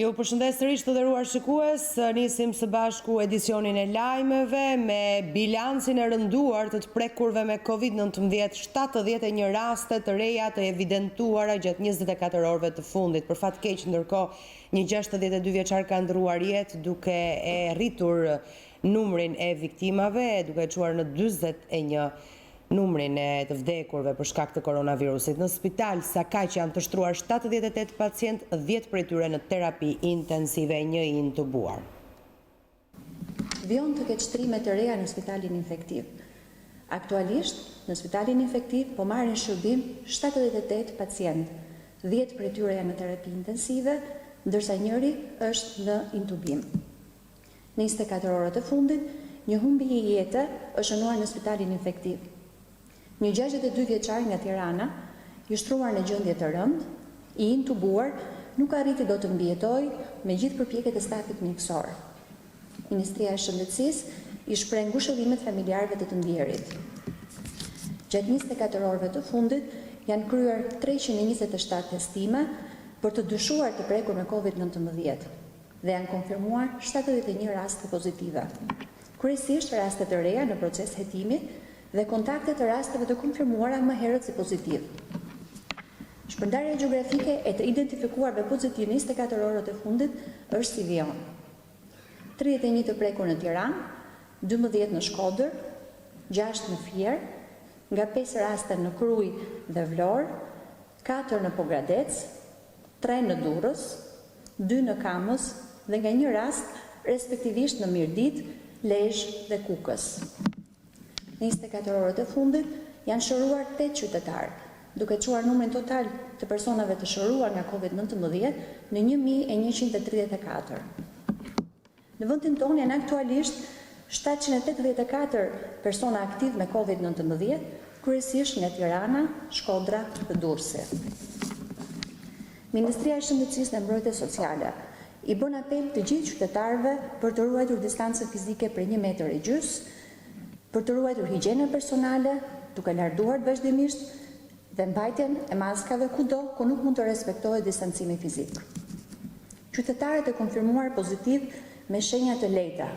Ju përshëndes sërish të nderuar shikues, nisim së bashku edicionin e lajmeve me bilancin e rënduar të prekurve me Covid-19, 71 raste të reja të evidentuara gjatë 24 orëve të fundit. Për fat keq, ndërkohë një 62 vjeçar ka ndruar jetë duke e rritur numrin e viktimave, duke e çuar në 41 numrin e të vdekurve për shkak të koronavirusit. Në spital sa kaq janë të shtruar 78 pacient, 10 prej tyre në terapi intensive, një i intubuar. Vion të ketë shtrime të reja në spitalin infektiv. Aktualisht, në spitalin infektiv po marrin shërbim 78 pacient, 10 prej tyre janë në terapi intensive, ndërsa njëri është në intubim. Në 24 orët e fundit, një humbi i jete është shënuar në spitalin infektiv. Një 62 vjeçar nga Tirana, i shtruar në gjendje të rëndë, i intubuar, nuk arriti do të mbijetojë me gjithë përpjekjet e stafit mjekësor. Ministria e Shëndetësisë i shpreh ngushëllimet familjarëve të ndjerit. Gjatë 24 orëve të fundit janë kryer 327 testime për të dyshuar të prekur me Covid-19 dhe janë konfirmuar 71 raste pozitive. Kryesisht raste të reja në proces hetimi dhe kontakte të rasteve të konfirmuara më herët si pozitiv. Shpërndarja gjeografike e të identifikuarve pozitiv në 24 orët e fundit është si vion. 31 të prekur në Tiranë, 12 në Shkodër, 6 në Fier, nga 5 raste në Krujë dhe Vlorë, 4 në Pogradec, 3 në Durrës, 2 në Kamës dhe nga një rast respektivisht në Mirdit, Lezhë dhe Kukës. Në 24 orët e fundit janë shëruar 8 qytetarë, duke çuar numrin total të personave të shëruar nga Covid-19 në 1134. Në vendin tonë janë aktualisht 784 persona aktiv me Covid-19, kryesisht nga Tirana, Shkodra dhe Durrësi. Ministria e Shëndetësisë dhe Mbrojtjes Sociale i bën apel të gjithë qytetarëve për të ruajtur distancën fizike prej 1,5 metra, për të ruajtur higjienën personale, duke larduar vazhdimisht dhe mbajtjen e maskave kudo ku nuk mund të respektohet distancimi fizik. Qytetarët e konfirmuar pozitiv me shenja të lehta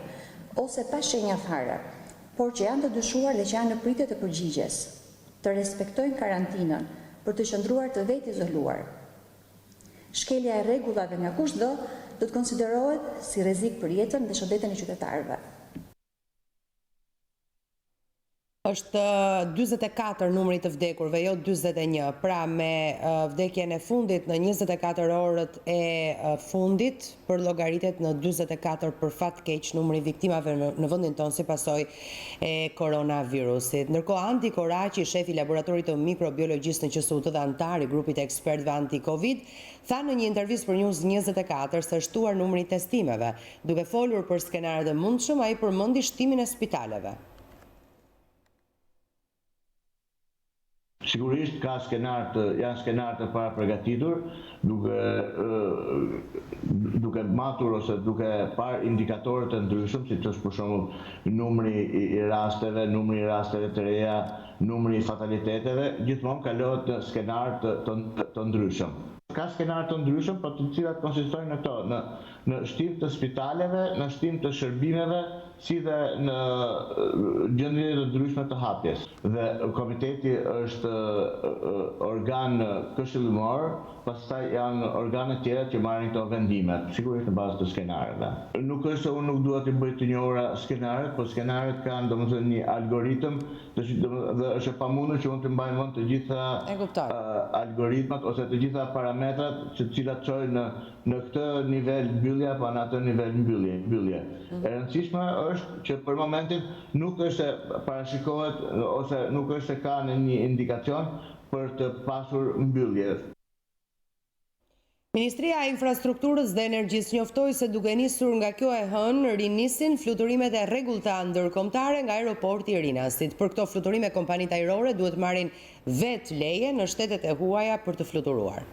ose pa shenja fare, por që janë të dyshuar dhe që janë në pritje të përgjigjes, të respektojnë karantinën për të qëndruar të vetë izoluar. Shkelja e rregullave nga kushdo do të konsiderohet si rrezik për jetën dhe shëndetin e qytetarëve. Është 44 numri të vdekurve, jo 41, pra me vdekjen e fundit në 24 orët e fundit, për llogaritet në 44 për fat keq numri viktimave në vendin tonë si pasojë e koronavirusit. Ndërkohë Andi Koraqi, shefi i laboratorit të mikrobiologjisë në QSUT dhe antar i grupit të ekspertëve anti-Covid, tha në një intervistë për News 24 se shtuar numri i testimeve. Duke folur për skenarët e mundshëm, ai përmendi shtimin e spitaleve. Sigurisht ka janë skenarë të para përgatitur, duke matur ose duke parë indikatorë të ndryshëm, si është për shembull numri i rasteve të reja, numri i fataliteteve, gjithmonë kalohet në skenarë të ndryshëm. Ka skenarë të ndryshëm, por të cilat konsistojnë në këto, në shtim të spitaleve, në shtim të shërbimeve, si dhe në gjendje të ndryshme të hapjes. Dhe komiteti është organ këshillimor, pastaj janë organe tjera që marrin këto vendime, sigurisht në bazë të skenareve. Nuk është se unë nuk dua të bëj të njohura skenarët, por skenarët kanë domethënë një algoritëm dhe është e pamundur që unë të mbaj mend të gjitha algoritmat ose të gjitha parametrat që të cilat çojnë në këtë nivel mbyllje apo në atë nivel mbyllje. E rëndësishme është që për momentin nuk është se parashikohet ose nuk është se ka një indikacion për të pasur mbyllje. Ministria e Infrastrukturës dhe Energjisë njoftoi se duke nisur nga kjo e hënë, rinisin fluturimet e rregullta ndërkombëtare nga aeroporti i Rinasit. Për këto fluturime kompanitë ajrore duhet marrin vetë leje në shtetet e huaja për të fluturuar.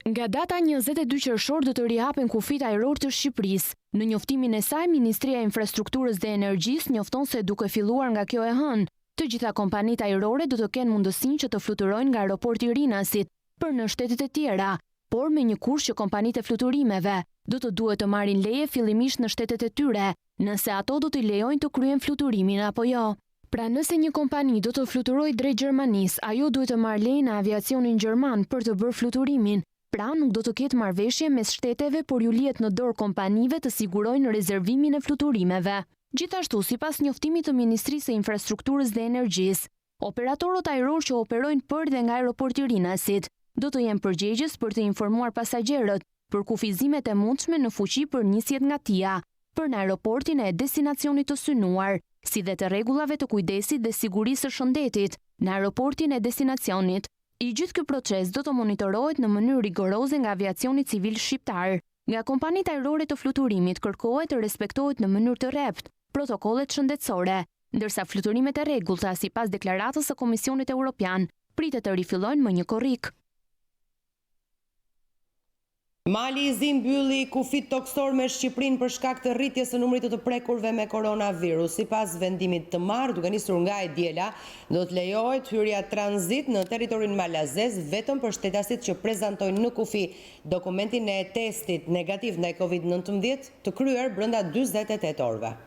Nga data 22 qershor do të rihapen kufit ajror të Shqipërisë. Në njoftimin e saj, Ministria e Infrastrukturës dhe Energjisë njofton se duke filluar nga kjo e hënë, të gjitha kompanitë ajrore do të kenë mundësinë që të fluturojnë nga aeroporti i Rinasit për në shtetet e tjera, por me një kush që kompanitë e fluturimeve do të duhet të marrin leje fillimisht në shtetet e tyre, nëse ato do t'i lejojnë të kryen fluturimin apo jo. Pra nëse një kompani do të fluturojë drejt Gjermanisë, ajo duhet të marrë leje në aviacionin gjerman për të bërë fluturimin. Pra nuk do të ketë marrëveshje mes shteteve, por ju lihet në dorë kompanive të sigurojnë rezervimin e fluturimeve. Gjithashtu, sipas njoftimit të Ministrisë së Infrastrukturës dhe Energjisë, operatorët ajror që operojnë për dhe nga aeroporti Rinasit do të jenë përgjegjës për të informuar pasagjerët për kufizimet e mundshme në fuqi për nisjet nga TIA, për në aeroportin e destinacionit të synuar, si dhe të rregullave të kujdesit dhe sigurisë së shëndetit në aeroportin e destinacionit. I gjithë ky proces do të monitorohet në mënyrë rigoroze nga aviacioni civil shqiptar. Nga kompanitë ajrore të fluturimit kërkohet të respektohet në mënyrë të rreptë protokollet shëndetësore, ndërsa fluturimet e rregullta sipas deklaratës së Komisionit Evropian pritet të rifillojnë më një korrik. Mali i Zi mbylli kufit toksor me Shqipërinë për shkak të rritjes së numrit të prekurve me koronavirus. Sipas vendimit të marrë duke nisur nga e diela, do të lejohet hyrja tranzit në territorin malazez vetëm për shtetasit që prezantojnë në kufi dokumentin e testit negativ ndaj COVID-19 të kryer brenda 48 orëve.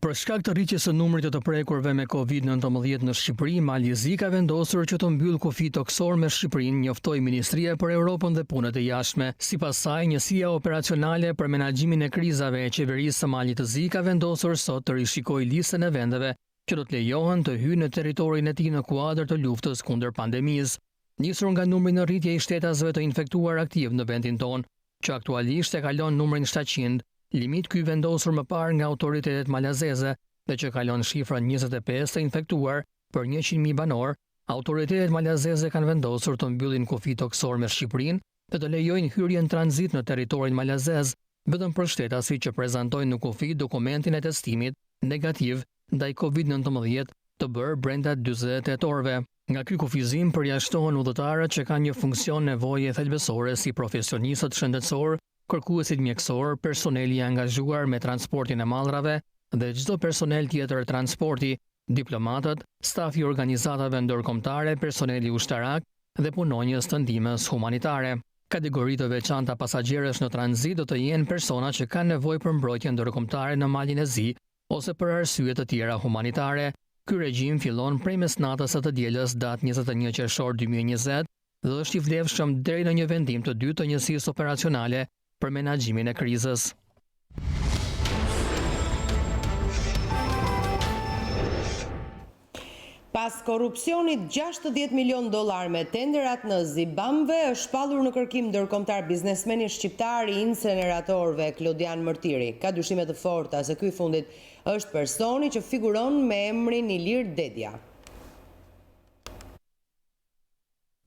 Për shkak të rritjes së numrit të prekurve me COVID-19 në Shqipëri, Mali i Zi ka vendosur që të mbyll kufi toksor me Shqipërinë, njoftoi Ministria për Europën dhe Punët e Jashtme. Sipas saj, njësia operacionale për menaxhimin e krizave e qeverisë së Malit të Zi ka vendosur sot të rishikojë listën e vendeve që do të lejohen të hyjnë në territorin e tij në kuadër të luftës kundër pandemisë. Nisur nga numri në rritje i shtetasve të infektuar aktiv në vendin tonë, që aktualisht e kalon numrin 700. Limit ky vendosur më parë nga autoritetet malazeze dhe që kalon shifrën 25 të infektuar për 100.000 banor, autoritetet malazeze kanë vendosur të mbyllin kufi toksor me Shqipërinë dhe të lejojnë hyrjen tranzit në territorin malazez vetëm për shtetasit që prezantojnë në kufi dokumentin e testimit negativ ndaj COVID-19 të bërë brenda 48 orëve. Nga ky kufizim përjashtohen udhëtarët që kanë një funksion nevoje thelbësore si profesionistët shëndetësor, kërkuesit mjekësor, personeli i angazhuar me transportin e mallrave dhe çdo personel tjetër transporti, diplomatët, stafi i organizatave ndërkombëtare, personeli ushtarak dhe punonjës të ndihmës humanitare. Kategori të veçanta pasagjerësh në tranzit do të jenë persona që kanë nevojë për mbrojtje ndërkombëtare në Malin e Zi ose për arsye të tjera humanitare. Ky regjim fillon prej mesnatës së të dielës datë 21 qershor 2020 dhe është i vlefshëm deri në një vendim të dytë të njësisë operacionale për menaxhimin e krizës. Pas korrupsionit $60 milion me tenderat në Zimbabwe, është shpallur në kërkim ndërkombëtar biznesmeni shqiptar i inceneratorëve Klodian Mërtiri. Ka dyshime të forta se ky i fundit është personi që figuron me emrin Ilir Dedja.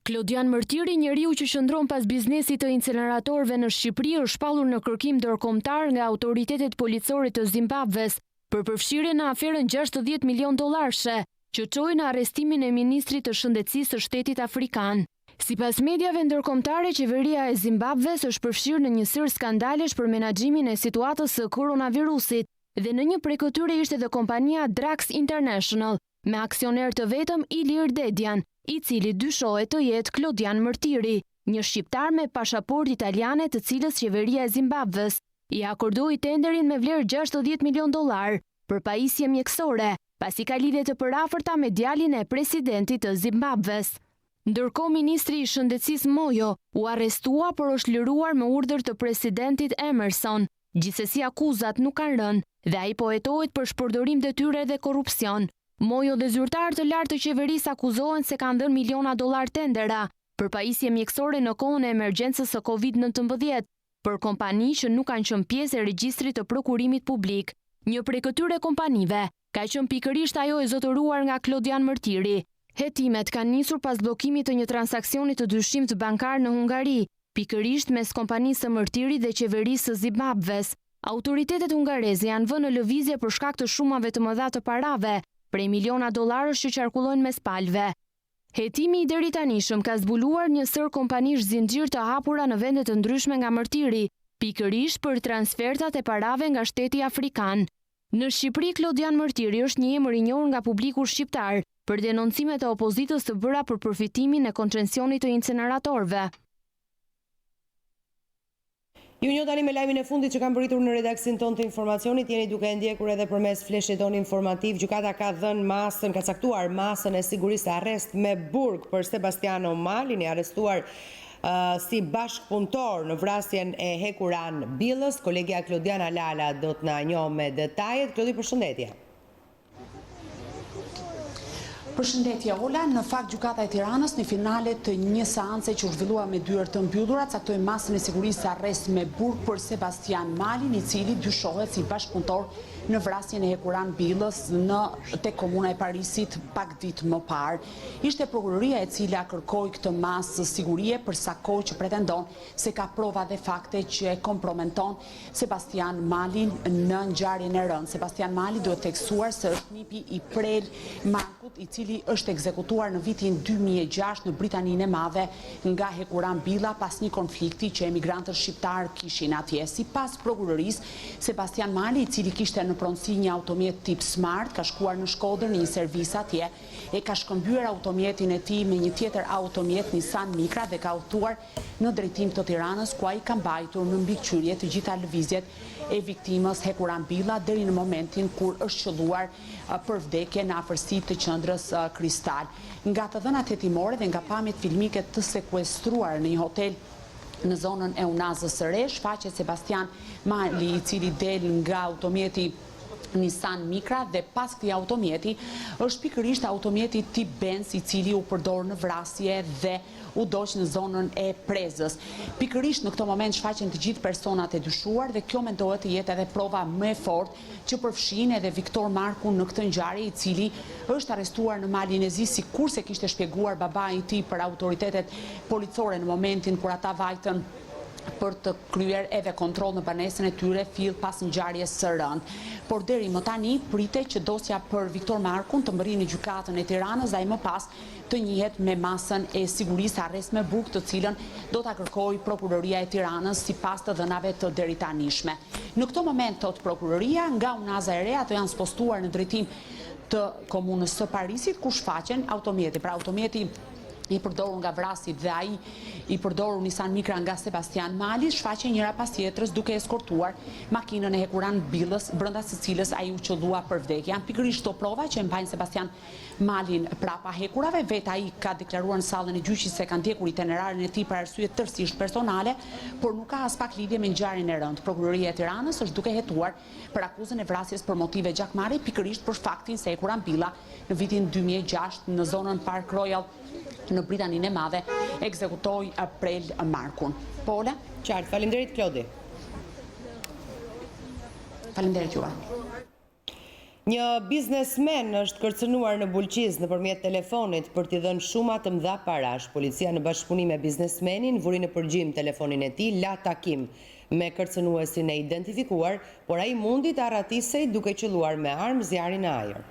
Klodian Mërtiri, njeriu që shndron pas biznesit të inceneratorëve në Shqipëri, është shpallur në kërkim ndërkombëtar nga autoritetet policore të Zimbabves për përfshirje në aferën $60 milion që çoi në arrestimin e ministrit të shëndetësisë së shtetit afrikan. Sipas mediave ndërkombëtare, qeveria e Zimbabves është përfshirë në një sër skandalesh për menaxhimin e situatës së koronavirusit dhe në një prej këtyre ishte edhe kompania Drax International me aksioner të vetëm Ilir Dedjan, i cili dyshohet të jetë Klodian Mërtiri, një shqiptar me pasaportë italiane të cilës qeveria e Zimbabves i akordoi tenderin me vlerë $60 milion për pajisje mjekësore, pasi ka lidhje të përafërta me djalin e presidentit të Zimbabves. Ndërkohë, ministri i shëndetësisë Mojo u arrestua por është liruar me urdhër të presidentit Emerson. Gjithsesi akuzat nuk kanë rënë dhe ai po hetohet për shpërdorim detyre dhe korrupsion. Mojo dhe zyrtarë të lartë të qeverisë akuzohen se kanë dhënë miliona dollar tendera për pajisje mjekësore në kohën e emergjencës së COVID-19 për kompani që nuk kanë qenë pjesë e regjistrit të prokurimit publik. Një prej këtyre kompanive ka qenë pikërisht ajo e zotëruar nga Klodian Mërtiri. Hetimet kanë nisur pas bllokimit të një transaksioni të dyshimt bankar në Hungari, pikërisht mes kompanisë së Mërtirit dhe qeverisë së Zimbabves. Autoritetet hungareze janë vënë në lëvizje për shkak të shumave të mëdha të parave, prej miliona dollarësh që qarkullojnë mes palëve. Hetimi i deritanishëm ka zbuluar një sër kompanish zinxhir të hapura në vende të ndryshme nga Mërtiri, pikërisht për transfertat e parave nga shteti afrikan. Në Shqipëri, Klodian Mërtiri është një emër i njohur nga publiku shqiptar për denoncimet e opozitës të bëra për përfitimin e koncensionit të incineratorëve. Ju njoh tani me lajmin e fundit që kam bërritur në redaksin tonë të informacionit, jeni duke e ndjekur edhe përmes fleshit tonë informativ. Gjykata ka caktuar masën e sigurisë arrest me burg për Sebastiano Malin, i arrestuar si bashkëpunëtor në vrasjen e hekuran Billës. Kolegja Klodiana Lala do të na njoh me detajet. Klodi, përshëndetje. Përshëndetje Ola, në fakt gjykata e Tiranës në finale të një seance që u zhvillua me dyert të mbyllura caktoi masën e sigurisë arrest me burg për Sebastian Malin, i cili dyshohet si bashkëpunëtor në vrasjen e hekuran Billës tek komuna e Parisit pak ditë më parë. Ishte prokuroria e cila kërkoi këtë masë sigurie për sa kohë që pretendon se ka prova dhe fakte që e kompromenton Sebastian Malin në ngjarjen e rënë. Sebastian Mali duhet teksuar se është nipi i prel Markut, i cili është ekzekutuar në vitin 2006 në Britaninë e Madhe nga hekuran Billa pas një konflikti që emigrantët shqiptar kishin atje. Sipas prokurorisë, Sebastian Mali, i cili kishte në pronësi një automjet tip Smart, ka shkuar në Shkodër në një servis atje, e ka shkëmbyer automjetin e tij me një tjetër automjet Nissan Micra dhe ka udhëtuar në drejtim të Tiranës, ku ai ka mbajtur në mbikëqyrje të gjitha lëvizjet e viktimës hekuran Billa deri në momentin kur është qelluar për vdekje në afërsi të qendrës Kristal. Nga të dhënat hetimore dhe nga pamjet filmike të sekuestruar në një hotel në zonën e Unazës së Re, shfaqet Sebastian Mali, i cili del nga automjeti Nissan Micra dhe pas këtij automjeti është pikërisht automjeti tip Benz, i cili u përdor në vrasje dhe u doq në zonën e Prezës. Pikërisht në këtë moment shfaqen të gjithë personat e dyshuar dhe kjo mendohet të jetë edhe prova më e fortë që përfshin edhe Viktor Markun në këtë ngjarje, i cili është arrestuar në Malin e Zi, sikurse kishte shpjeguar babai i tij për autoritetet policore në momentin kur ata vajtën për të kryer edhe kontroll në banesën e tyre fill pas ngjarjes së rënd. Por deri më tani pritet që dosja për Viktor Markun të mbërrijë në gjykatën e Tiranës dhe ai më pas të njihet me masën e sigurisë arrest me burg, të cilën do ta kërkojë prokuroria e Tiranës sipas të dhënave të deritanishme. Në këtë moment thot prokuroria, nga Unaza e Re ato janë spostuar në drejtim të komunës së Parisit, ku shfaqen automjeti. Pra automjeti i përdorur nga vrasit dhe ai i përdorur Nissan Micra nga Sebastian Mali shfaqen njëra pas tjetrës duke eskortuar makinën e hekuran Billës, brenda së cilës ai u qellua për vdekje. Janë pikërisht këto prova që e mbajnë Sebastian Malin prapa hekurave. Vetë ai ka deklaruar në sallën e gjyqit se ka ndjekur itineraren e tij për arsye tërësisht personale, por nuk ka as pak lidhje me ngjarjen e rënd. Prokuroria e Tiranës është duke hetuar për akuzën e vrasjes për motive gjakmarrje, pikërisht për faktin se hekuran Billa në vitin 2006 në zonën Park Royal në Britaninë e Madhe ekzekutoi prel Markun. Pola? Qartë, faleminderit Klodi. Faleminderit juve. Një biznesmen është kërcënuar në Bulqiz nëpërmjet telefonit për t'i dhënë shuma të mëdha parash. Policia në bashkëpunim me biznesmenin vuri në përgjim telefonin e tij, la takim me kërcënuesin e identifikuar, por ai mundi të arratisej duke qelluar me armë zjarrin në ajër.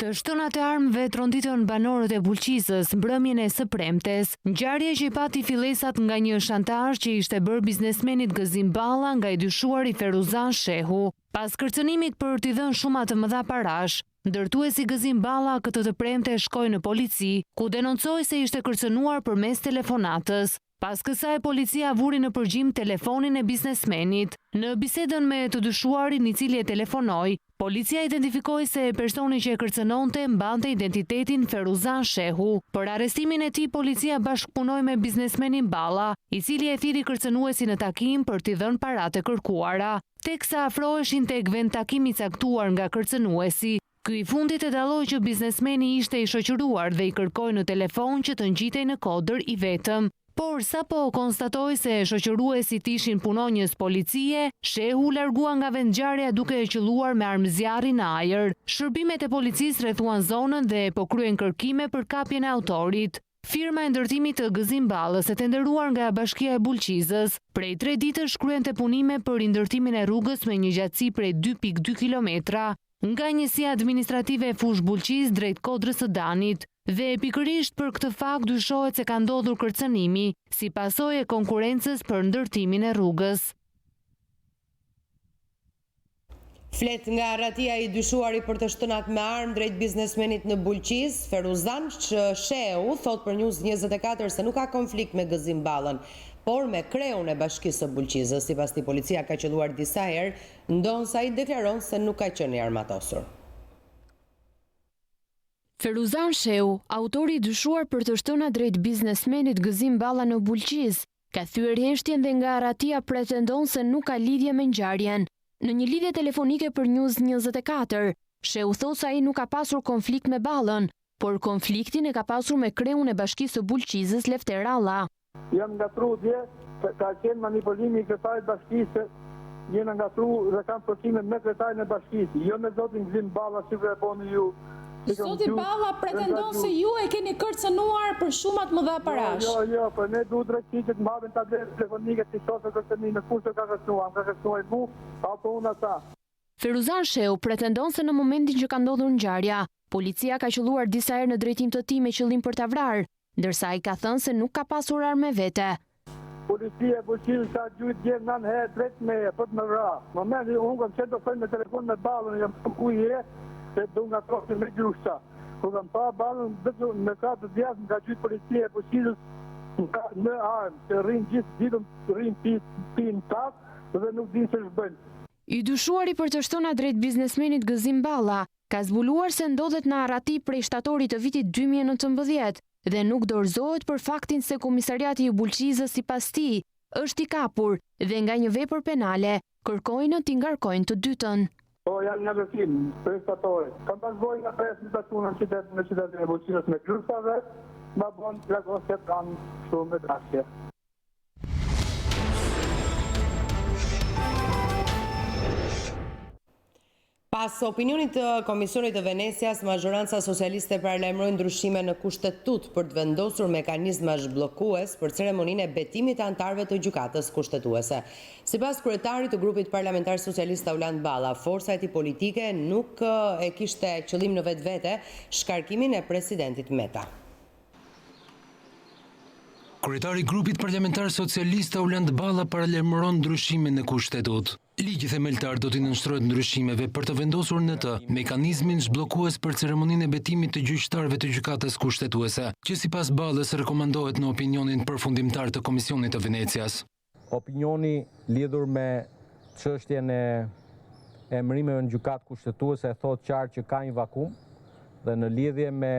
Të shtonat e armëve tronditën banorët e Bulqizës mbrëmjen e së premtes, ngjarje që i pati fillesat nga një shantazh që ishte bërë biznesmenit Gëzim Balla nga i dyshuari Feruzan Shehu. Pas kërcënimit për t'i dhënë shuma të mëdha parash, ndërtuesi Gëzim Balla këtë të premte shkoi në polici, ku denoncoi se ishte kërcënuar përmes telefonatës. Pas kësaj, policia vuri në përgjim telefonin e biznesmenit. Në bisedën me të dyshuarin i cili e telefonoi, policia identifikoi se personi që e kërcënonte mbante identitetin Feruzan Shehu. Për arrestimin e tij, policia bashkëpunoi me biznesmenin Balla, i cili e thiri kërcënuesin në takim për t'i dhënë paratë e kërkuara. Teksa afroheshin tek vend takimi i caktuar nga kërcënuesi, ky i fundit e dalloi që biznesmeni ishte i shoqëruar dhe i kërkoi në telefon që të ngjitej në kodër i vetëm. Por sapo konstatoi se shoqëruesit ishin punonjës policie, Shehu largua nga vendngjarja duke e qelluar me armë zjarri në ajër. Shërbimet e policisë rrethuan zonën dhe po kryen kërkime për kapjen e autorit. Firma e ndërtimit të Gëzim Ballës e tenderuar nga Bashkia e Bulqizës, prej 3 ditësh kryente punime për ndërtimin e rrugës me një gjatësi prej 2.2 kilometra, nga njësia administrative e fushë Bulqiz drejt Kodrës së Danit, dhe pikërisht për këtë fakt dyshohet se ka ndodhur kërcënimi si pasojë e konkurrencës për ndërtimin e rrugës. Flet nga arratia i dyshuari për të shtënat me armë drejt biznesmenit në Bulqiz, Feruzan Sheu thot për News 24 se nuk ka konflikt me Gëzim Ballën, por me kreun e bashkisë së Bulqizës. Sipas tij, policia ka qelluar disa herë, ndonsa ai deklaron se nuk ka qenë i armatosur. Feruzan Sheu, autori i dyshuar për të shtëna drejt biznesmenit Gëzim Balla në Bulqiz, ka thyer heshtjen dhe nga arratia pretendon se nuk ka lidhje me ngjarjen. Në një lidhje telefonike për News 24, Sheu thot se ai nuk ka pasur konflikt me Ballën, por konfliktin e ka pasur me kreun e bashkisë së Bulqizës, Lefter Alla. Jam ngatruar dje, ka qenë manipulimi i kryetarit bashkisë, jena ngatruar dhe kam përkime me kryetarin e bashkisë, jo me zotin Gëzim Balla, si e boni ju. Zoti Balla pretendon se ju e keni kërcënuar për shumat më dha parash. Jo, për ne duhet drejtësisht të mbajmë tabletë telefonike si sot e kërcënimi në kushte ka kërcënuar mu, apo unë ata. Feruzan Sheu pretendon se në momentin që ka ndodhur ngjarja, policia ka qelluar disa herë në drejtim të tij me qëllim për ta vrarë, ndërsa ai ka thënë se nuk ka pasur armë me vete. Policia e Bulqizës ka gjujt dje në herë drejt me për të më vrarë. Momentin unë kam qenë të thënë me telefon me Ballën, jam ku i je, se du nga trosin me gjusha. Kur kam pa Ballën, në katë të djathë nga gjytë policia e Bulqizës në armë, se rrinë gjithë ditën, rrinë pinë takë dhe nuk dinë se shbënë. I dyshuari për të shtëna drejt biznesmenit Gëzim Balla ka zbuluar se ndodhet në arrati prej shtatorit të vitit 2019 dhe nuk dorëzohet për faktin se komisariati i Bulqizës sipas tij është i kapur dhe nga një vepër penale kërkojnë t'i ngarkojnë të dytën. Po, janë në vëfim, prestatorit. Kam pasvoj nga 5 në qytetin e Bulqizës me gjusave, ma bon plagoset kanë shumë me drasje. Pas opinionit të Komisionit të Venecias, mazhoranca socialiste paralajmëroi ndryshime në kushtetut për të vendosur mekanizma zhbllokues për ceremoninë e betimit të anëtarëve të gjykatës kushtetuese. Sipas kryetarit të grupit parlamentar socialist Auland Balla, forca e tij politike nuk e kishte qëllim në vetvete shkarkimin e presidentit Meta. Kryetari i grupit parlamentar socialist Auland Balla paralajmëron ndryshime në kushtetut. Ligji themeltar do t'i nënshtrohet ndryshimeve për të vendosur në të mekanizmin zhbllokues për ceremoninë e betimit të gjyqtarëve të gjykatës kushtetuese, që sipas Ballës rekomandohet në opinionin përfundimtar të Komisionit të Venecias. Opinioni lidhur me çështjen e emërimeve në gjykatë kushtetuese thotë qartë që ka një vakum dhe në lidhje me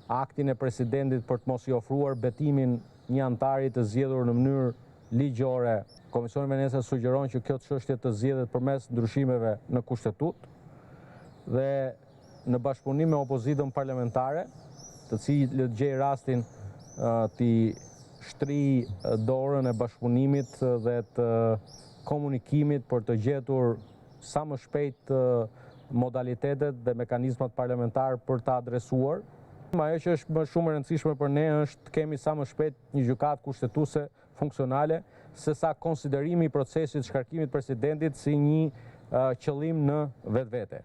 aktin e presidentit për të mos i ofruar betimin një antari të zgjedhur në mënyrë ligjore, Komisioni Venecias sugjeron që kjo çështje të zgjedhet përmes ndryshimeve në kushtetut dhe në bashkëpunim me opozitën parlamentare, të cilët gjej rastin t'i shtrijë dorën e bashkëpunimit dhe të komunikimit për të gjetur sa më shpejt modalitetet dhe mekanizmat parlamentar për ta adresuar. Ajo që është më shumë e rëndësishme për ne është të kemi sa më shpejt një gjykatë kushtetuese funksionale, se sa konsiderimi i procesit shkarkimit presidentit si një qëllim në vetvete.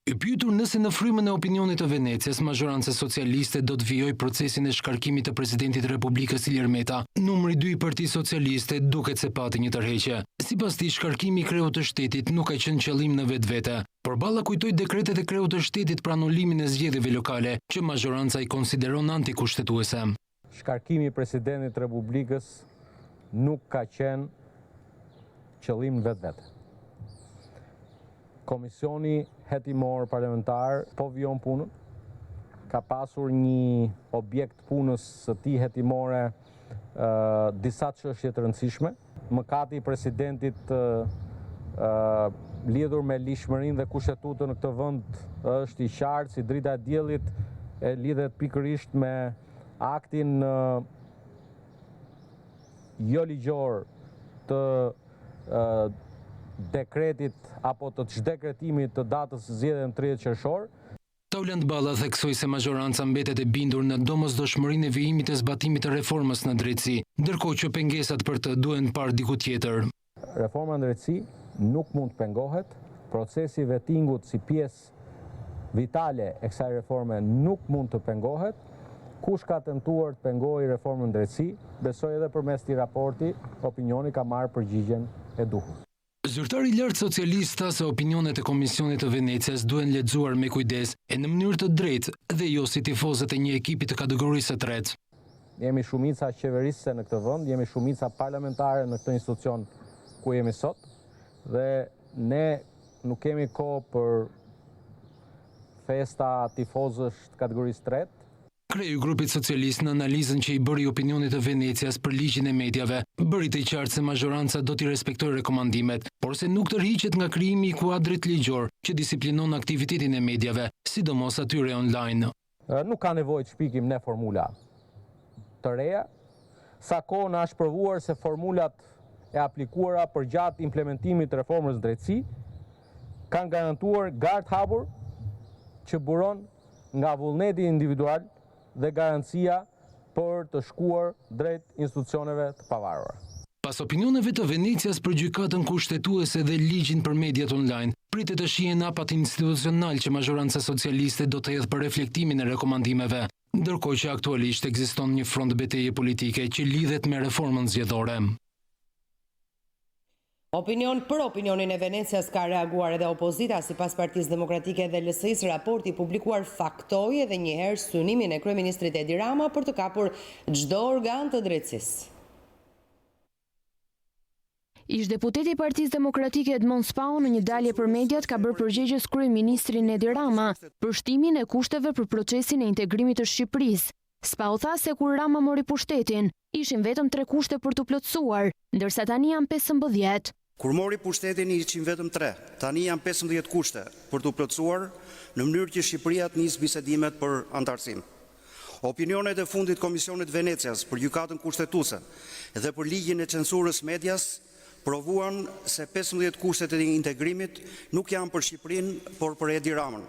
I pyetur nëse në frymën e opinionit të Venecias, mazhoranca socialiste do të vijojë procesin e shkarkimit të presidentit të Republikës Ilir Meta, numri 2 i Partisë Socialiste duket se pati një tërheqje. Sipas tij, shkarkimi i kreut të shtetit nuk ka qenë qëllim në vetvete, por Balla kujtoi dekretet e kreut të shtetit për anulimin e zgjedhjeve lokale, që mazhoranca i konsideron antikushtetuese. Shkarkimi i presidentit të Republikës nuk ka qenë qëllim në vetvete. Komisioni hetimor parlamentar po vijon punën, ka pasur një objekt punës së tij hetimore disa çështje të rëndësishme. Mëkati i presidentit lidhur me lishmërinë dhe kushtetutën në këtë vend është i qartë, si drita e diellit e lidhet pikërisht me aktin jo ligjor të dekretit apo të çdekretimit të datës zgjedhjeve në 30 qershor. Auland Balla theksoi se mazhoranca mbetet e bindur në domosdoshmërinë e vijimit të zbatimit të reformës në drejtësi, ndërkohë që pengesat për të duhen parë diku tjetër. Reforma në drejtësi nuk mund të pengohet, procesi i vettingut si pjesë vitale e kësaj reforme nuk mund të pengohet. Kush ka tentuar të pengojë reformën në drejtësi, besoj edhe përmes këtij raporti, opinioni ka marrë përgjigjen e duhur. Zyrtari i lartë socialista se opinionet e Komisionit të Venecias duhen lexuar me kujdes e në mënyrë të drejtë dhe jo si tifozët e një ekipi të kategorisë së tretë. Jemi shumica qeverisëse në këtë vend, jemi shumica parlamentare në këtë institucion ku jemi sot dhe ne nuk kemi kohë për festa tifozësh të kategorisë tretë. Kreu grupit socialist në analizën që i bëri opinionit të Venecias për ligjin e medjave, bëri të qartë se mazhoranca do t'i respektojë rekomandimet, por se nuk tërhiqet nga krijimi i kuadrit ligjor që disiplinon aktivitetin e medjave, sidomos atyre online. Nuk ka nevojë të shpikim ne formula të reja, sa kohë na është provuar se formulat e aplikuara përgjatë implementimit të reformës drejtësi kanë garantuar gard hapur që buron nga vullneti individual dhe garancia për të shkuar drejt institucioneve të pavarura. Pas opinioneve të Venecias për gjykatën kushtetuese dhe ligjin për mediat online, pritet të shihen hapat institucional që mazhoranca socialiste do të hedhë për reflektimin e rekomandimeve, ndërkohë që aktualisht ekziston një front betejë politike që lidhet me reformën zgjedhore. Opinion për opinionin e Venecias ka reaguar edhe opozita. Sipas Partisë Demokratike dhe LSI-s, raporti publikuar faktoi edhe një herë synimin e kryeministrit Edi Rama për të kapur çdo organ të drejtësisë. Ish-deputeti i Partisë Demokratike Edmond Spau në një dalje për mediat ka bërë përgjegjës kryeministrin Edi Rama për shtimin e kushteve për procesin e integrimit të Shqipërisë. Spau tha se kur Rama mori pushtetin, ishin vetëm 3 kushte për të plotësuar, ndërsa tani janë 15. Kur mori pushtetin ishin vetëm 3, tani janë 15 kushte për të plotësuar në mënyrë që Shqipëria të nisë bisedimet për antarësim. Opinionet e fundit Komisionit Venecias për gjykatën kushtetuese dhe për ligjin e censurës medias provuan se 15 kushtet e integrimit nuk janë për Shqipërinë, por për Edi Ramën.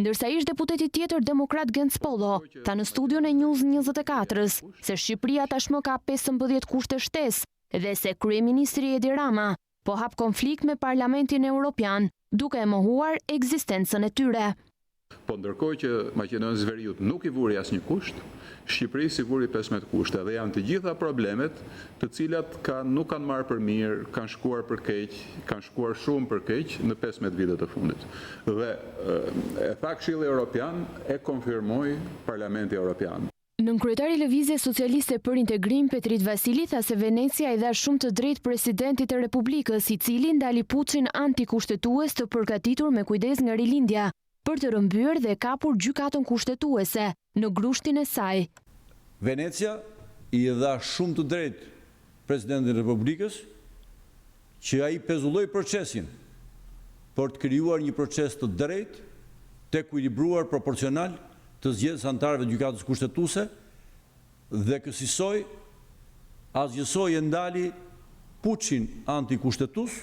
Ndërsa ish deputeti tjetër demokrat Genc Pollo tha në studion e News 24-s se Shqipëria tashmë ka 15 kushte shtesë dhe se kryeministri Edi Rama po hap konflikt me Parlamentin Evropian duke e mohuar ekzistencën e tyre. Po ndërkohë që Maqedonisë Veriut nuk i vuri asnjë kusht, Shqipërisë i vuri 15 kushte dhe janë të gjitha problemet të cilat nuk kanë marrë për mirë, kanë shkuar për keq, kanë shkuar shumë për keq në 15 vitet të fundit. Dhe e tha Këshilli Evropian, e konfirmoi Parlamenti Evropian. Nënkryetari Lëvizje Socialiste për Integrim Petrit Vasili tha se Venecia i dha shumë të drejtë presidentit të Republikës, i cili ndali puçin antikushtetues të përgatitur me kujdes nga rilindja për të rëmbyer dhe kapur gjykatën kushtetuese në grushtin e saj. Venecia i dha shumë të drejtë presidentit të Republikës që ai pezulloi procesin për të krijuar një proces të drejtë, të ekuilibruar, proporcional të zgjedhjes anëtarëve të gjykatës kushtetuese dhe kësaj asgjësoi e ndali puçin antikushtetues.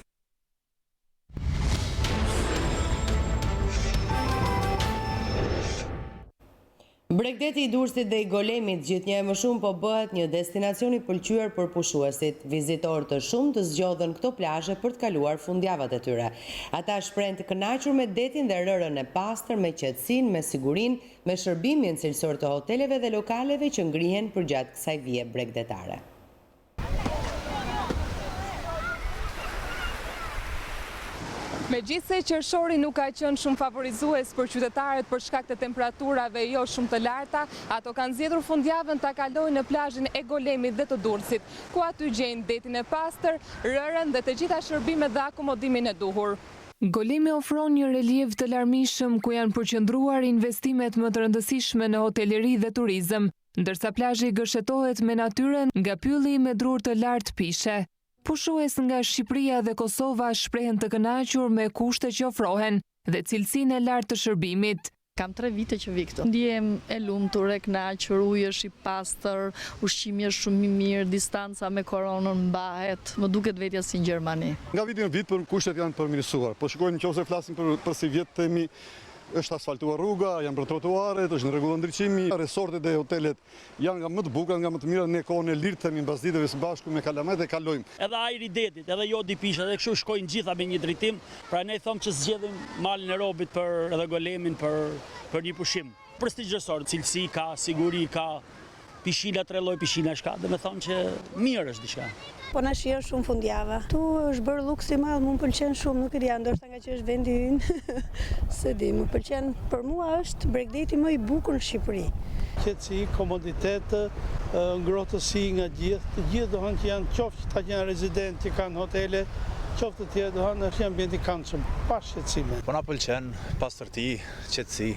Bregdeti i Durrësit dhe i Golemit gjithnjë më shumë po bëhet një destinacion i pëlqyer për pushuesit. Vizitorë të shumë të zgjodhen këto plazhe për të kaluar fundjavat e tyre. Ata shprehen të kënaqur me detin dhe rërën e pastër, me qetësinë, me sigurinë, me shërbimin cilësor të hoteleve dhe lokaleve që ngrihen përgjatë kësaj vije bregdetare. Megjithse qershori nuk ka qenë shumë favorizues për qytetarët për shkak të temperaturave jo shumë të larta, ato kanë zgjedhur fundjavën ta kalojnë në plazhin e Golemit dhe të Durrësit, ku aty gjejnë detin e pastër, rërën dhe të gjitha shërbimet dhe akomodimin e duhur. Golemi ofron një relief të larmishëm ku janë përqendruar investimet më të rëndësishme në hoteleri dhe turizëm, ndërsa plazhi gërshetohet me natyrën nga pylli me drur të lartë pishe. Pushues nga Shqipëria dhe Kosova shprehen të kënaqur me kushtet që ofrohen dhe cilësinë e lartë të shërbimit. Kam 3 vite që vi këtu. Ndjem e lumtur, e kënaqur, uji është i pastër, ushqimi është shumë i mirë, distanca me koronën mbahet, më duket vetja si në Gjermani. Nga viti në vit kushtet janë përmirësuar, po shikojmë nëse flasim për si vjet temi, është asfaltuar rruga, janë për trotuaret, është në rregull ndriçimi, resortet e hotelet janë nga më të bukura, nga më të mira, ne kohën e lirë themi mbas ditëve së bashku me kalamet dhe kalojmë. Edhe ajri i detit, edhe jodi pisha, edhe kështu shkojnë gjitha me një drejtim, pra ne them që zgjedhim malin e robit për edhe Golemin për një pushim. Prestigjësor, cilësi ka, siguri ka, pishina 3 lloj pishinash ka, dhe me thonë që mirë është diçka. Po na shijon shumë fundjava. Tu është bërë luks i madh, më pëlqen shumë, nuk e di, ndoshta nga që është vendi ynë. Se di, më pëlqen, për mua është Bregdeti më i bukur në Shqipëri. Qetësi, komoditet, ngrohtësi nga gjithë, të gjithë dohan që janë qoftë që janë rezidentë që kanë hotele, qoftë të tjerë dohan është ambient i këndshëm, pa shqetësime. Po na pëlqen pastërti, qetësi,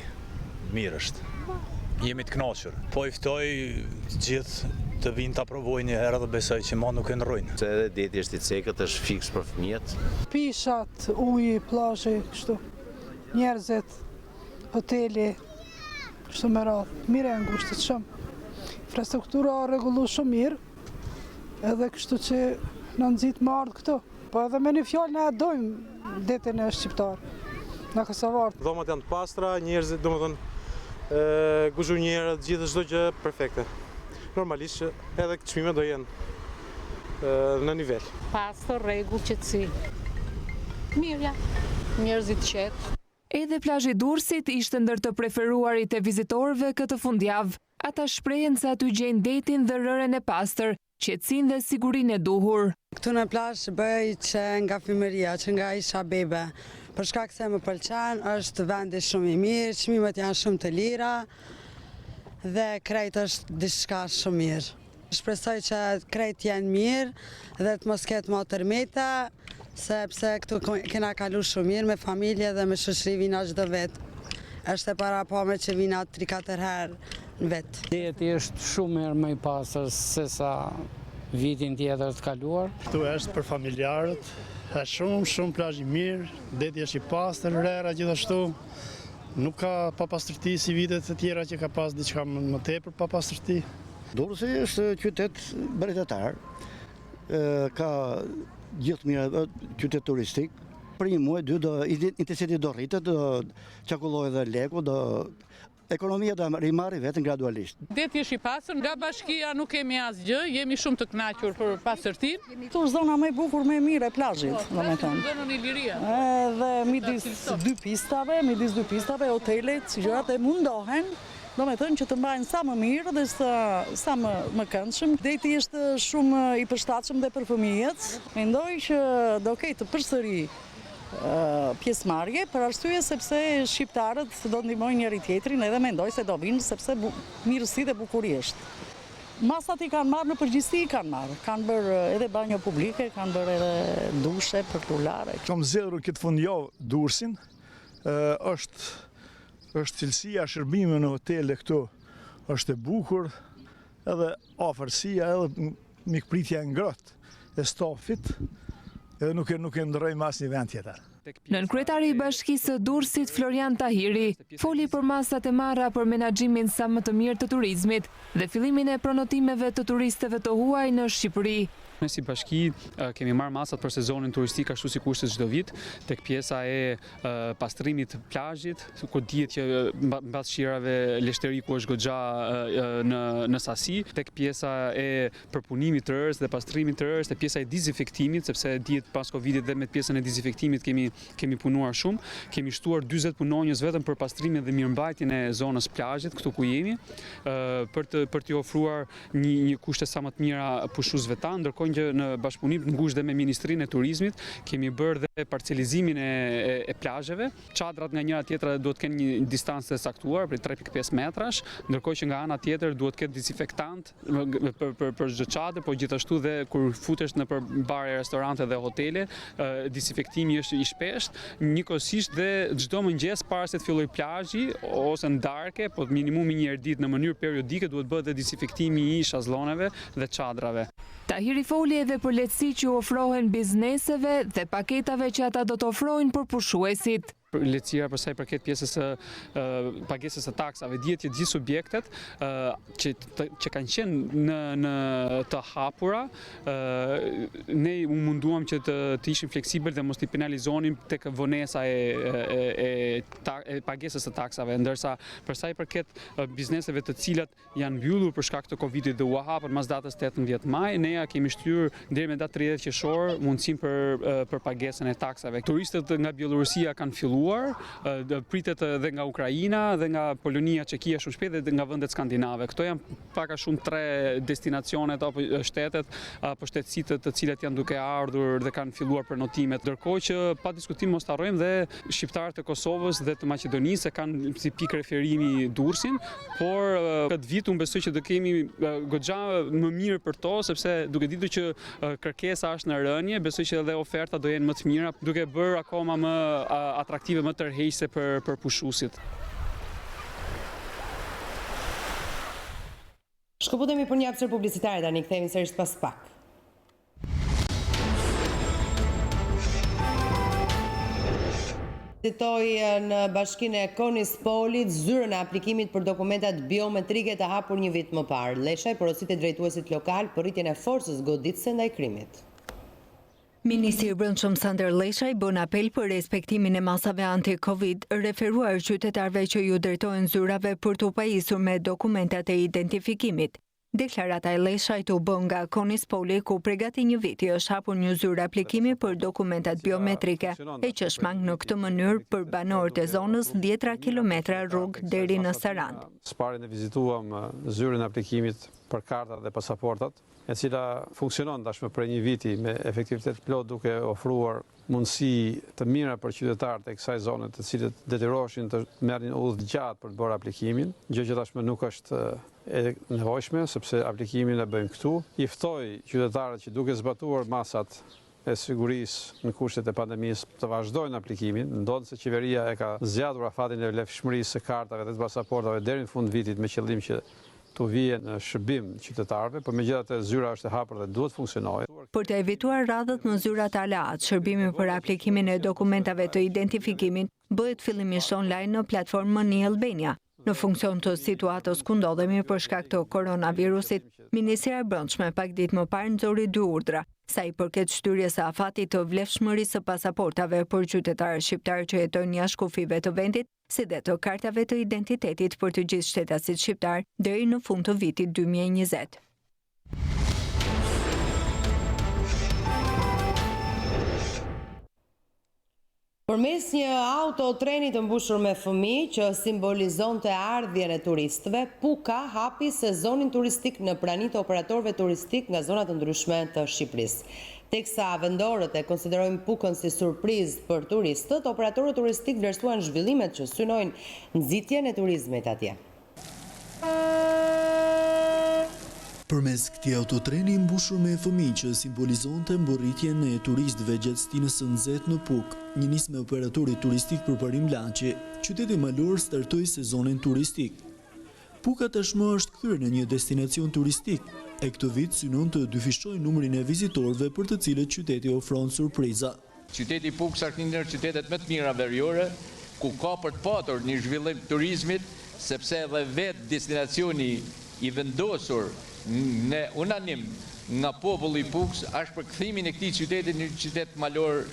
mirë është. Jemi të kënaqur. Po i ftoj gjithë të vinë të aprovojnë një herë dhe besoj që ma nuk e ndrojnë. Se edhe deti është i cekët, është fiks për fëmijët. Pishat, uji, plazhi, kështu, njerëzit, hoteli, kështu me radhë, mire e ngushtit shumë. Infrastruktura rregullu shumë mirë, edhe kështu që në nëzit më ardhë këto. Po edhe me një fjallë ne dojmë detin e shqiptarë, në Kosovarë. Dhomat janë të pastra, njerëzit, do më thënë, guzhunjerët, gjithë çdo gjë perfekte. Normalisht që edhe çmimet do jenë në nivel. Pastër, rregull, qetësi. Mirë, ja. Njerëzit qetë. Edhe plazhi Durrësit ishte ndër të preferuarit e vizitorëve këtë fundjavë. Ata shprehen se aty gjejnë detin dhe rëren e pastër, qetësinë dhe sigurinë e duhur. Këtu në plazh bëj që nga fëmijëria, që nga isha bebe. Për shkak se më pëlqen, është vendi shumë i mirë, çmimet janë shumë të lira dhe krejt është diçka shumë mirë. Shpresoj që krejt janë mirë dhe të mos ketë më tërmeta, sepse këtu kena kalu shumë mirë me familje dhe me shoqëri vina çdo vit. Është e parapame që vina 3-4 herë në vit. Deti është shumë herë më i pastër se sa vitin tjetër të kaluar. Këtu është për familjarët. Është shumë plazh i mirë, deti është i pastër, rera gjithashtu. Nuk ka papastërti si vitet e tjera që ka pas diçka më tepër papastërti. Durrësi është qytet bërtetar. Ka gjithë mirë, qytet turistik. Për një muaj, dy, intensiteti do rritet, do çakullohet dhe leku, ekonomia do rimarri vetën gradualisht. Deti është i pastër, nga bashkia nuk kemi asgjë, jemi shumë të kënaqur për pastërtinë. Këtu është zona më e bukur, më e mirë e plazhit, domethënë. Zonën e Liria. Edhe midis dy pistave, hotelet, gjërat e mundohen, domethënë që të mbajnë sa më mirë dhe sa më këndshëm. Deti është shumë i përshtatshëm dhe për fëmijët. Mendoj që do ketë përsëri pjesëmarrje për arsye sepse shqiptarët do ndihmojnë njëri tjetrin edhe mendoj se do vinë sepse mirësi dhe bukuria është. Masat i kanë marrë në përgjithësi kanë bërë edhe banjo publike, kanë bërë edhe dushe për tullare. Kam zgjedhur këtë fundjavë Durrësin, është cilësia shërbime në hotele këtu është e bukur, edhe afërsia, edhe mikpritja e ngrohtë e stafit. Edhe nuk e ndrojmë asnjë vend tjetër. Nënkryetari i Bashkisë së Durrësit Florian Tahiri foli për masat e marra për menaxhimin sa më të mirë të turizmit dhe fillimin e pronotimeve të turistëve të huaj në Shqipëri. Ne si bashki kemi marrë masat për sezonin turistik ashtu si kushtet çdo vit, tek pjesa e pastrimit plazhit, ku dihet që mbas shirave leshtëriku është goxha në sasi, tek pjesa e përpunimit të rërës dhe pastrimit të rërës, tek pjesa e dezinfektimit, sepse dihet pas Covidit dhe me pjesën e dezinfektimit kemi punuar shumë. Kemi shtuar 40 punonjës vetëm për pastrimin dhe mirëmbajtjen e zonës plazhit këtu ku jemi, për t'i ofruar një kushte sa më të mira pushuesve tanë, ndërkohë që në bashkëpunim të ngushtë dhe me Ministrinë e Turizmit kemi bërë dhe parcelizimin e plazheve. Çadrat nga njëra tjetra duhet të kenë një distancë të saktuar për 3.5 metrash, ndërkohë që nga ana tjetër duhet të ketë dezinfektant për çdo çadër, po gjithashtu dhe kur futesh në bare, restorante dhe hotele, dezinfektimi është i shpeshtë, njëkohësisht dhe çdo mëngjes para se të fillojë plazhi ose në darkë, po minimumi një herë ditë në mënyrë periodike duhet bëhet dhe dezinfektimi i shazlloneve dhe çadrave. Tahiri foli edhe për lehtësi që ofrohen bizneseve dhe paketave që ata do të ofrojnë për pushuesit. Lehtësira për sa i përket pjesës së pagesës së taksave, dihet që gjithë subjektet që kanë qenë në të hapura, ne u munduam që të ishim fleksibël dhe mos t'i penalizonim tek vonesa e pagesës së taksave, ndërsa për sa i përket bizneseve të cilat janë mbyllur për shkak të Covidit dhe u hapën mas datës 18 maj, ne kemi shtyrë deri me datë 30 qershor mundësinë për pagesën e taksave. Turistët nga Bielorusia kanë filluar filluar, pritet edhe nga Ukraina dhe nga Polonia, Çekia shumë shpejt dhe nga vendet skandinave. Këto janë pak a shumë 3 destinacionet apo shtetet apo shtetësitë të cilat janë duke ardhur dhe kanë filluar për notimet. Ndërkohë që pa diskutim mos harrojmë dhe shqiptarët e Kosovës dhe të Maqedonisë kanë si pikë referimi Durrësin, por këtë vit unë besoj që do kemi goxha më mirë për to, sepse duke ditur që kërkesa është në rënje, besoj që edhe oferta do jenë më të mira, duke bërë akoma më atraktive, më tërheqëse për pushuesit. Shkëputemi për një hapësirë publicitare tani, kthehemi sërish pas pak. Citoj në bashkinë e Konispolit zyrën e aplikimit për dokumentat biometrike të hapur një vit më parë. Leshaj porositë drejtuesit lokal për rritjen e forcës goditëse ndaj krimit. Ministri i Brendshëm Sander Leshaj bën apel për respektimin e masave anti-Covid, referuar qytetarëve që ju drejtohen zyrave për të pajisur me dokumentat e identifikimit. Deklarata e Leshajt u bën nga Konispoli, ku përgati një viti është hapur një zyrë aplikimi për dokumentat biometrike, e që shmang në këtë mënyrë për banorët e zonës 10 kilometra rrugë deri në Sarand. Së pari ne vizituam zyrën e aplikimit për kartat dhe pasaportat, e cila funksionon tashmë për një viti me efektivitet plot, duke ofruar mundësi të mira për qytetarët e kësaj zone, të cilët detyroheshin të merrin udhë gjatë për të bërë aplikimin, gjë që tashmë nuk është e nevojshme, sepse aplikimin e bëjmë këtu. I ftoj qytetarët që duke zbatuar masat e sigurisë në kushtet e pandemisë të vazhdojnë aplikimin, ndodhet se qeveria e ka zgjatur afatin e vlefshmërisë së kartave dhe të pasaportave deri në fund vitit me qëllim që të vijë në shërbim qytetarëve, por megjithatë zyra është e hapur dhe duhet funksionojë. Për të evituar radhët në zyrat aleat, shërbimi për aplikimin e dokumentave të identifikimit bëhet fillimisht online në platformën e Albania. Në funksion të situatës ku ndodhemi për shkak të koronavirusit, Ministria e Brendshme pak ditë më parë nxori 2 urdhra, sa i përket shtyrjes së afatit të vlefshmërisë së pasaportave për qytetarë shqiptarë që jetojnë jashtë kufive të vendit, si dhe të kartave të identitetit për të gjithë shtetasit shqiptar deri në fund të vitit 2020. Përmes një autotreni të mbushur me fëmijë që simbolizonte ardhjen e turistëve, Puka hapi sezonin turistik në prani të operatorëve turistik nga zona të ndryshme të Shqipërisë. Teksa vendorët e konsiderojnë Pukën si surprizë për turistët, operatorët turistik vlerësuan zhvillimet që synojnë nxitjen e turizmit atje. Përmes këtij autotreni mbushur me fëmijë që simbolizonte mburritjen e turistëve gjatë stinës së nxehtë në Pukë, një nismë operatori turistik përparim Laçi, qyteti malor startoi sezonin turistik. Puka tashmë është kthyer në një destinacion turistik, e këtë vit synon të dyfishojë numrin e vizitorëve për të cilët qyteti ofron surpriza. Qyteti Pukë është një ndër qytetet më të mira veriore, ku ka për të patur një zhvillim turizmit, sepse edhe vetë destinacioni i vendosur në unanim nga populli i Pukës është për kthimin e këtij qyteti në një qytet malor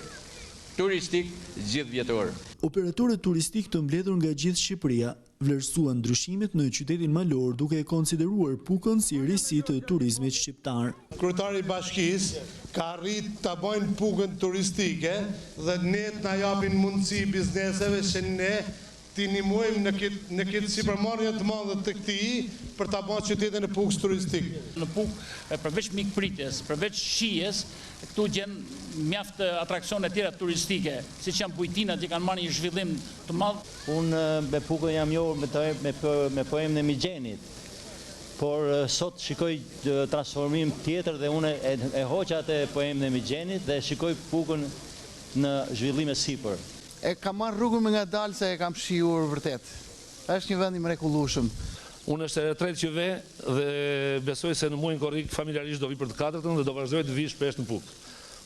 turistik gjithvjetor. Operatorët turistik të mbledhur nga gjithë Shqipëria vlerësuan ndryshimet në qytetin malor duke e konsideruar Pukën si risi të turizmit shqiptar. Kryetari i bashkisë ka arrit ta bëjnë Pukën turistike dhe ne na japin mundësi bizneseve që ne t'i ndihmojmë në këtë sipërmarrje të madhe të këtij për ta bërë qytetin e Pukës turistik. Në Pukë, përveç mikpritjes, përveç shijes, këtu gjen mjaft atraksione të tjera turistike, siç janë bujtinat që kanë marrë një zhvillim të madh. Unë me Pukën jam njohur me poemën e Migjenit, por sot shikoj transformim tjetër dhe unë e hoqa atë poemën e Migjenit dhe shikoj Pukën në zhvillime sipër. E kam marrë rrugën me ngadalë se e kam shijuar vërtet. Është një vend i mrekullueshëm. Unë është e tretë që ve dhe besoj se në muajin korrik familjarisht do vi për të katërtën dhe do vazhdoj të vi shpesh në Pukë.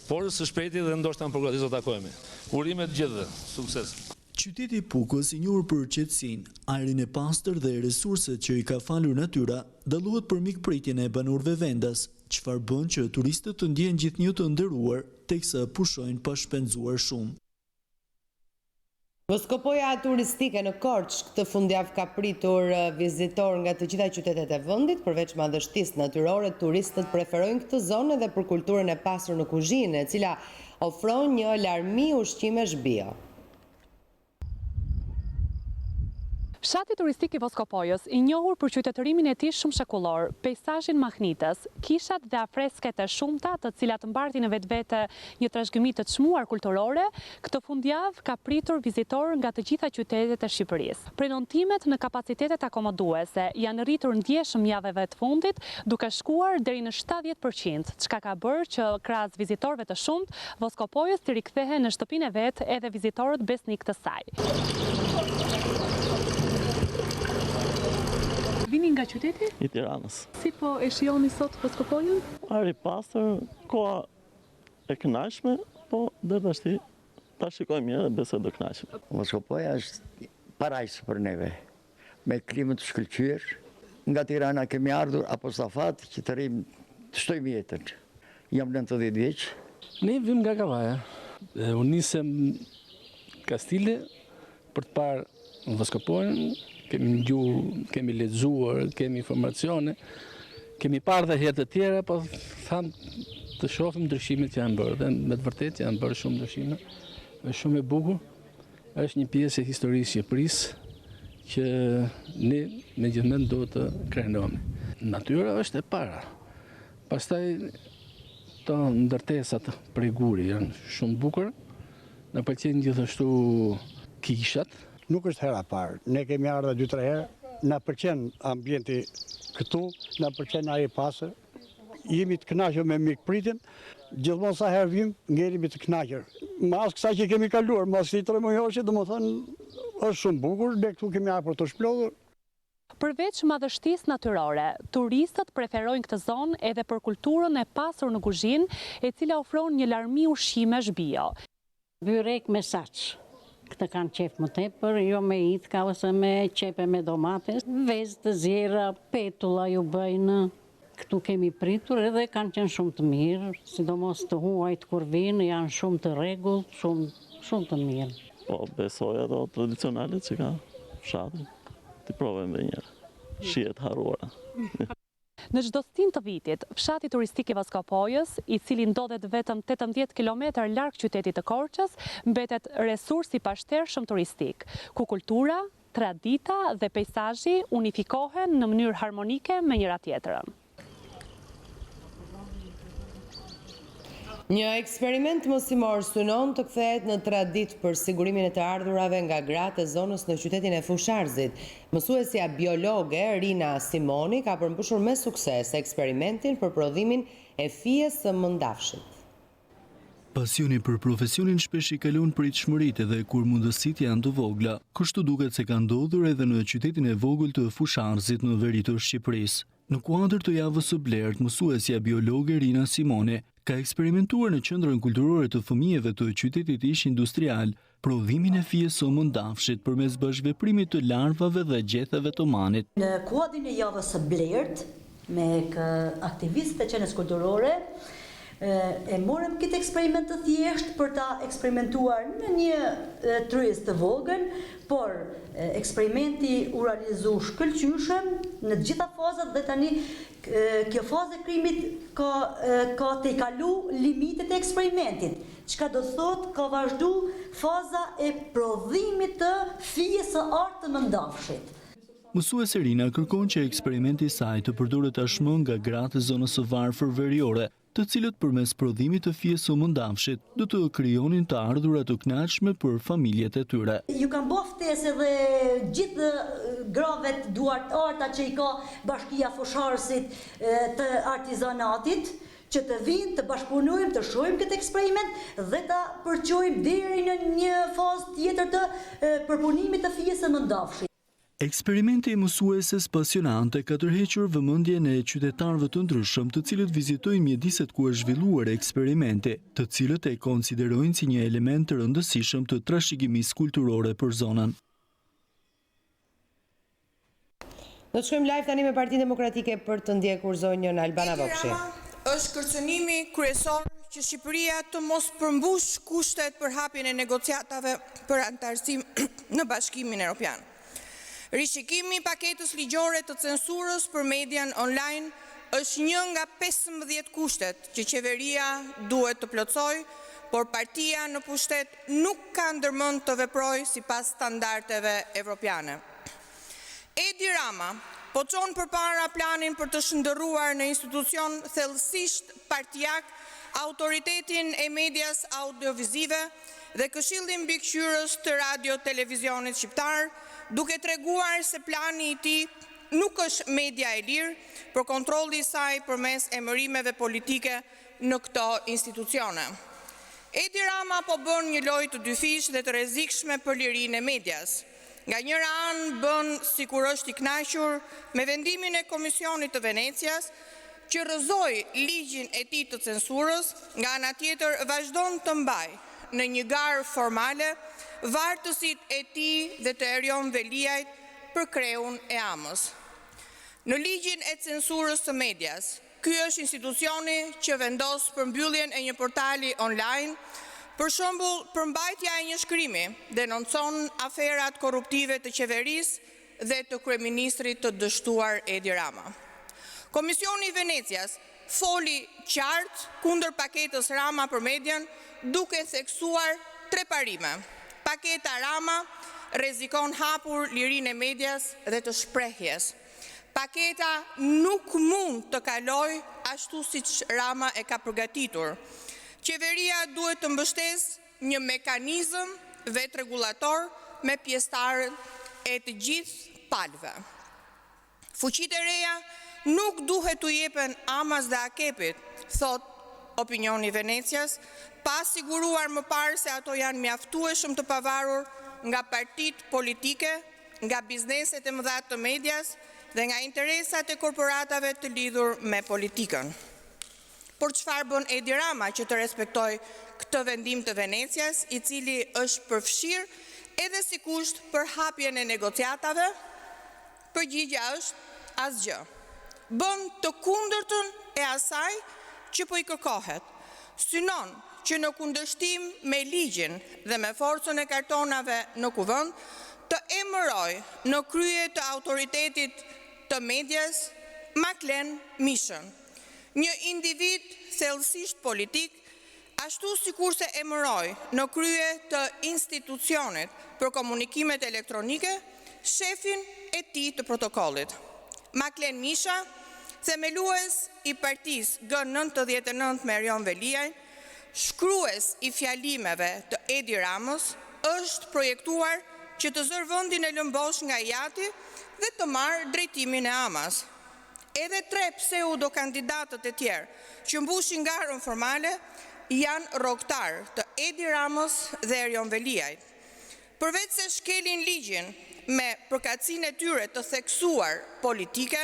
Por së shpejti dhe ndoshta në përgatitje do takohemi. Urime të gjithëve, sukses. Qyteti i Pukës, i njohur për qetësinë, ajrin e pastër dhe resurset që i ka falur natyra, dallohet për mikpritjen e banorëve vendas, çfarë bën që turistët të ndjehen gjithnjë të nderuar, teksa pushojnë pa shpenzuar shumë. Voskopoja turistike në Korçë këtë fundjavë ka pritur vizitor nga të gjitha qytetet e vendit, përveç madhështisë natyrore, turistët preferojnë këtë zonë edhe për kulturën e pasur në kuzhinë, e cila ofron një larmi ushqimesh bio. Fshati turistik i Voskopojës, i njohur për qytetërimin e tij shumë shekullor, peizazhin mahnitës, kishat dhe afresket e shumta të cilat mbartin në vetvete një trashëgimi të çmuar kulturore, këtë fundjavë ka pritur vizitor nga të gjitha qytetet e Shqipërisë. Prenotimet në kapacitetet akomoduese janë rritur ndjeshëm javëve të fundit, duke shkuar deri në 70%, çka ka bërë që krahas vizitorëve të shumt, Voskopojës të rikthehen në shtëpinë e vet edhe vizitorët besnik të saj. Vini nga qyteti? I Tiranës. Si po e shihoni sot Voskopojën? Ari pastër, koha e kënaqshme, po dhe ta shikoj mirë dhe besoj do kënaqem. Voskopoja është parajsë për neve, me klimën të shkëlqyer. Nga Tirana kemi ardhur apostafat që të rrim të shtojmë jetën. Jam 90 vjeç. Ne vim nga Kavaja. Unë nisem Kastile për të parë Voskopojën. Kemi ngjuar, kemi lexuar, kemi informacione, kemi parë dhe herë të tjera, po tham të shohim ndryshimet që janë bërë, dhe me të vërtetë janë bërë shumë ndryshime. Është shumë e bukur, është një pjesë e historisë së Shqipërisë që ne megjithëse duhet të krenohemi. Natyra është e para. Pastaj to ndërtesat prej guri janë shumë bukur. Na pëlqejnë gjithashtu kishat. Nuk është hera parë, ne kemi ardhur 2-3 herë, na pëlqen ambienti këtu, na pëlqen ajri pastër, jemi të kënaqur me mikpritjen, gjithmonë sa herë vim, ngelemi të kënaqur. Mas kësaj që kemi kaluar, mas i 3 mujoshi, domethënë është shumë bukur, ne këtu kemi ardhur për të shplodhur. Përveç madhështisë natyrore, turistët preferojnë këtë zonë edhe për kulturën e pasur në kuzhinë, e cila ofron një larmi ushqimesh bio. Byrek me saç. Këtë kanë qef më tepër, jo me itka ose me qepe me domate. Vezë të zjera, petulla ju bëjnë. Këtu kemi pritur edhe kanë qenë shumë të mirë, sidomos të huajt kur vinë, janë shumë të rregullt, shumë të mirë. Po, besoj ato tradicionalet që ka fshati, t'i provojmë edhe njëherë. Shihet harruara. Në çdo stin të vitit, fshati turistik i Voskopojës, i cili ndodhet vetëm 18 km larg qytetit të Korçës, mbetet resurs i pashtershëm turistik, ku kultura, tradita dhe peizazhi unifikohen në mënyrë harmonike me njëra tjetrën. Një eksperiment mosimor synon të kthehet në traditë për sigurimin e të ardhurave nga gratë e zonës në qytetin e Fusharzit. Mësuesja biologe Rina Simoni ka përmbushur me sukses eksperimentin për prodhimin e fijes së mëndafshit. Pasioni për profesionin shpesh i kalon pritshmëritë dhe kur mundësitë janë të vogla. Kështu duket se ka ndodhur edhe në qytetin e vogël të Fusharzit në veri të Shqipërisë. Në kuadër të javës së blerët, mësuesja biologe Rina Simone ka eksperimentuar në qendrën kulturore të fëmijëve të qytetit ish industrial prodhimin e fijes së mëndafshit përmes bashkëveprimit të larvave dhe gjethave të manit. Në kuadrin e javës së blerët, me aktivistët e qendrës kulturore, e morëm këtë eksperiment të thjesht për ta eksperimentuar në një tryez të vogël, por eksperimenti u realizu shkëlqyeshëm në të gjitha fazat dhe tani kjo fazë e krijimit ka të kalu limitet e eksperimentit, çka do thot ka vazhdu faza e prodhimit të fijes së artë të mëndafshit. Mësuese Rina kërkon që eksperimenti i saj të përdoret tashmë nga gratë e zonës së varfër veriore, të cilët përmes prodhimit të fijes së mëndafshit do të krijonin të ardhura të kënaqshme për familjet e tyre. Ju kanë bërë ftesë edhe gjithë gravet duartarta që i ka Bashkia Fusharzit të artizanatit, që të vinë të bashkëpunojmë, të shohim këtë eksperiment dhe ta përqojmë deri në një fazë tjetër të përpunimit të fijes së mëndafshit. Eksperimenti i mësueses pasionante ka tërhequr vëmendjen e qytetarëve të ndryshëm, të cilët vizitojnë mjediset ku është zhvilluar eksperimenti, të cilët e konsiderojnë si një element të rëndësishëm të trashëgimisë kulturore për zonën. Do të shkojmë live tani me Partinë Demokratike për të ndjekur zonjën Albana Vokshi. Është kërcënimi kryesor që Shqipëria të mos përmbush kushtet për hapjen e negociatave për antarësim në Bashkimin Evropian. Rishikimi i paketës ligjore të censurës për median online është një nga 15 kushtet që qeveria duhet të plotësoj, por partia në pushtet nuk ka ndërmend të veprojë sipas standardeve evropiane. Edi Rama po qonë përpara planin për të shndërruar në institucion thellësisht partijak autoritetin e medias audiovizive dhe Këshillin Mbikëqyrës të radio-televizionit shqiptar, duke treguar se plani i tij nuk është media e lirë për kontrolli i saj përmes emërimeve politike në këto institucione. Edi Rama po bën një lojë të dyfish dhe të rrezikshme për lirinë e medias. Nga njëra anë bën sikur është i kënaqur me vendimin e Komisionit të Venecias që rrëzoi ligjin e tij të censurës, nga ana tjetër vazhdon të mbajë në një garë formale vartësit e tij dhe të Erion Veliajt për kreun e Amës. Në ligjin e censurës së medias, ky është institucioni që vendos përmbylljen e një portali online. Për shembull, përmbajtja e një shkrimi denoncon aferat korruptive të qeverisë dhe të kryeministrit të dështuar Edi Rama. Komisioni i Venecias foli qartë kundër paketës Rama për median, duke theksuar 3 parime. Paketa Rama rrezikon hapur lirinë e medias dhe të shprehjes. Paketa nuk mund të kalojë ashtu siç Rama e ka përgatitur. Qeveria duhet të mbështesë një mekanizëm vetë-rregullator me pjesëtarët e të gjithë palëve. Fuqitë e reja nuk duhet t'u jepen Amas dhe Akepit, thot opinioni i Venecias, pa siguruar më parë se ato janë mjaftueshëm të pavarur nga partitë politike, nga bizneset e mëdha të medias dhe nga interesat e korporatave të lidhur me politikën. Por çfarë bën Edi Rama që të respektoj këtë vendim të Venecias, i cili është përfshirë edhe si kusht për hapjen e negociatave? Përgjigjja është asgjë. Bën të kundërtën e asaj që po i kërkohet. Synon që në kundërshtim me ligjin dhe me forcën e kartonave në kuvend, të emëroj në krye të autoritetit të medias Maklen Mishën, një individ thellësisht politik, ashtu sikur se emëroi në krye të institucionit për komunikimet elektronike shefin e tij të protokollit. Maklen Misha, themelues i partisë G99 me Erion Veliaj, shkrues i fjalimeve të Edi Ramës, është projektuar që të zërë vendin e lëmbosh nga Jati dhe të marrë drejtimin e Amas. Edhe 3 pseudo-kandidatët e tjerë që mbushin garën formale janë rrogtar të Edi Ramës dhe Erion Veliajt. Përveç se shkelin ligjin me përkatësinë e tyre të theksuar politike,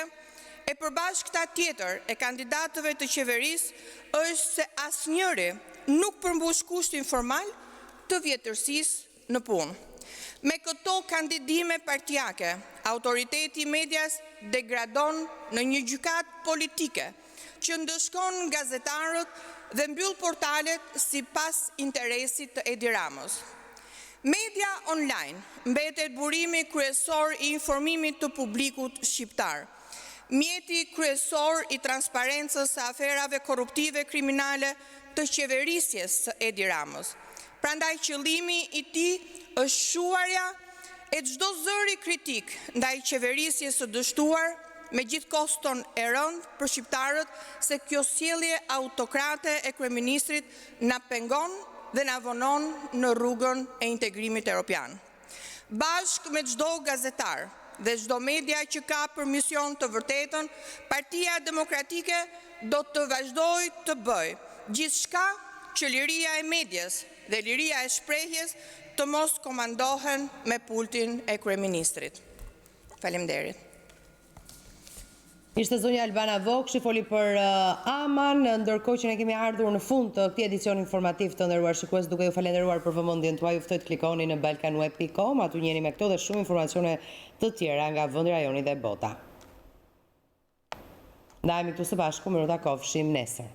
e përbashkëta tjetër e kandidatëve të qeverisë është se asnjëri nuk përmbush kushtin formal të vjetërsisë në punë. Me këto kandidime partijake, autoriteti i medias degradon në një gjykat politike që ndëshkon gazetarët dhe mbyll portalet sipas interesit të Edi Ramës. Media online mbetet burimi kryesor i informimit të publikut shqiptar, mjeti kryesor i transparencës së aferave korruptive kriminale të qeverisjes së Edi Ramës. Prandaj qëllimi i tij është shuarja e çdo zëri kritik ndaj qeverisjes së dështuar, me gjithë koston e rëndë për shqiptarët se kjo sjellje autokrate e kryeministrit na pengon dhe na vonon në rrugën e integrimit evropian. Bashkë me çdo gazetar dhe çdo media që ka për mision të vërtetën, Partia Demokratike do të vazhdojë të bëjë gjithçka që liria e medias dhe liria e shprehjes të mos komandohen me pultin e kryeministrit. Faleminderit. Ishte zonja Albana Vokshi, foli për Aman, ndërkohë që ne kemi ardhur në fund të këtij edicion informativ të nderuar shikues, duke ju falendëruar për vëmendjen tuaj, ju ftoj të klikoni në balkanweb.com, atu jeni me këto dhe shumë informacione të tjera nga vendi, rajoni dhe bota. Ndajemi këtu së bashku, miru takofshim nesër.